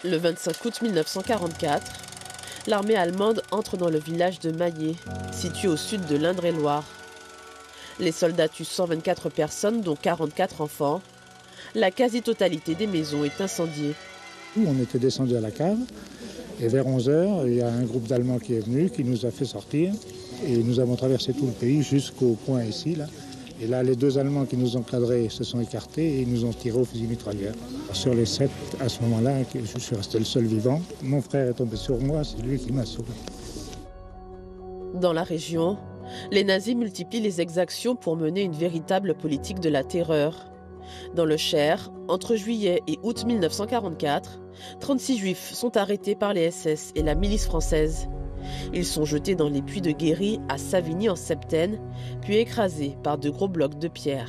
Le 25 août 1944, l'armée allemande entre dans le village de Maillé, situé au sud de l'Indre-et-Loire. Les soldats tuent 124 personnes, dont 44 enfants. La quasi-totalité des maisons est incendiée. On était descendu à la cave et vers 11h, il y a un groupe d'Allemands qui est venu, qui nous a fait sortir. Et nous avons traversé tout le pays jusqu'au point ici, là. Et là, les 2 Allemands qui nous ont cadrés se sont écartés et ils nous ont tiré au fusil mitrailleur. Sur les 7, à ce moment-là, je suis resté le seul vivant. Mon frère est tombé sur moi, c'est lui qui m'a sauvé. Dans la région, les nazis multiplient les exactions pour mener une véritable politique de la terreur. Dans le Cher, entre juillet et août 1944, 36 juifs sont arrêtés par les SS et la milice française. Ils sont jetés dans les puits de Guéry à Savigny en Septenne, puis écrasés par de gros blocs de pierre.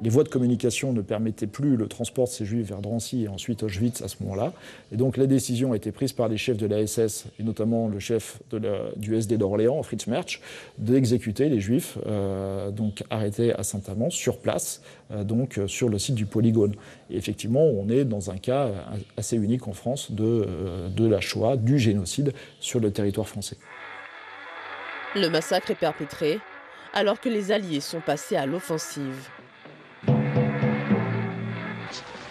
Les voies de communication ne permettaient plus le transport de ces juifs vers Drancy et ensuite Auschwitz à ce moment-là. Et donc la décision a été prise par les chefs de la SS, et notamment le chef du SD d'Orléans, Fritz Mertsch, d'exécuter les juifs donc arrêtés à Saint-Amand sur place, donc sur le site du polygone. Et effectivement, on est dans un cas assez unique en France de la Shoah, du génocide sur le territoire français. Le massacre est perpétré alors que les Alliés sont passés à l'offensive.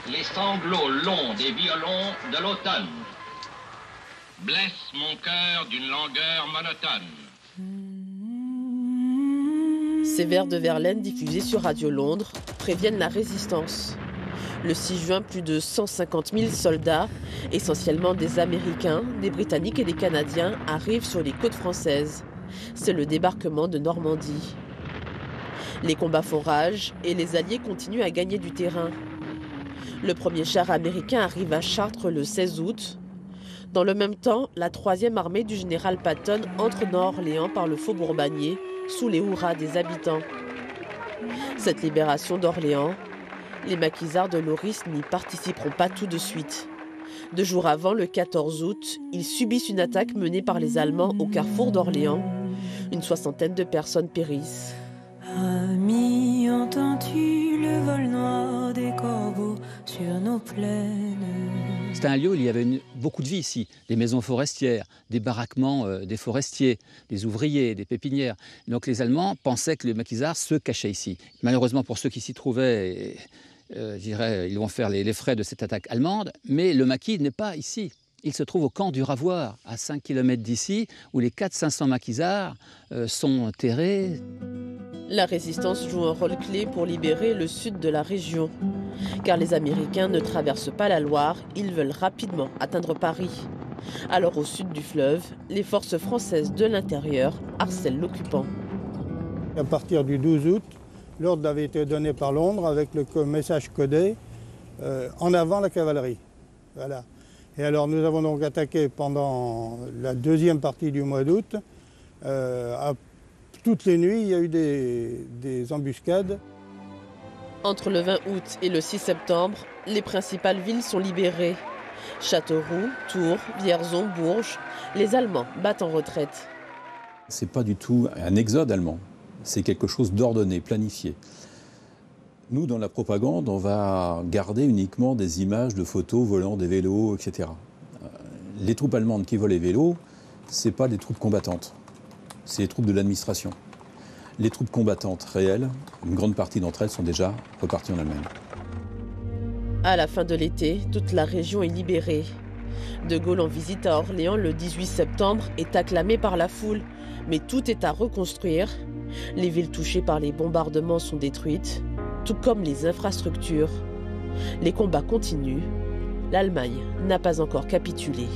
Les sanglots longs des violons de l'automne blessent mon cœur d'une langueur monotone. Ces vers de Verlaine diffusés sur Radio Londres préviennent la résistance. Le 6 juin, plus de 150 000 soldats, essentiellement des Américains, des Britanniques et des Canadiens, arrivent sur les côtes françaises. C'est le débarquement de Normandie. Les combats font rage et les Alliés continuent à gagner du terrain. Le premier char américain arrive à Chartres le 16 août. Dans le même temps, la 3e armée du général Patton entre dans Orléans par le faubourg Bagné, sous les hurrahs des habitants. Cette libération d'Orléans, les maquisards de Loris n'y participeront pas tout de suite. 2 jours avant, le 14 août, ils subissent une attaque menée par les Allemands au carrefour d'Orléans. Une 60aine de personnes périssent. Amis, entends-tu le vol noir des corbeaux sur nos plaines? C'était un lieu où il y avait beaucoup de vie ici, des maisons forestières, des baraquements des forestiers, des ouvriers, des pépinières. Donc les Allemands pensaient que les maquisards se cachaient ici. Malheureusement pour ceux qui s'y trouvaient, je dirais, ils vont faire les frais de cette attaque allemande, mais le maquis n'est pas ici. Il se trouve au camp du Ravoire, à 5 km d'ici, où les 400-500 maquisards sont terrés. La résistance joue un rôle clé pour libérer le sud de la région. Car les Américains ne traversent pas la Loire, ils veulent rapidement atteindre Paris. Alors au sud du fleuve, les forces françaises de l'intérieur harcèlent l'occupant. À partir du 12 août, l'ordre avait été donné par Londres avec le message codé en avant la cavalerie. Voilà. Et alors nous avons donc attaqué pendant la 2e partie du mois d'août. Toutes les nuits, il y a eu des embuscades. Entre le 20 août et le 6 septembre, les principales villes sont libérées. Châteauroux, Tours, Vierzon, Bourges, les Allemands battent en retraite. Ce n'est pas du tout un exode allemand, c'est quelque chose d'ordonné, planifié. Nous, dans la propagande, on va garder uniquement des images de photos volant des vélos, etc. Les troupes allemandes qui volent les vélos, ce n'est pas des troupes combattantes, c'est les troupes de l'administration. Les troupes combattantes réelles, une grande partie d'entre elles sont déjà reparties en Allemagne. À la fin de l'été, toute la région est libérée. De Gaulle en visite à Orléans le 18 septembre est acclamé par la foule, mais tout est à reconstruire. Les villes touchées par les bombardements sont détruites, tout comme les infrastructures. Les combats continuent. L'Allemagne n'a pas encore capitulé.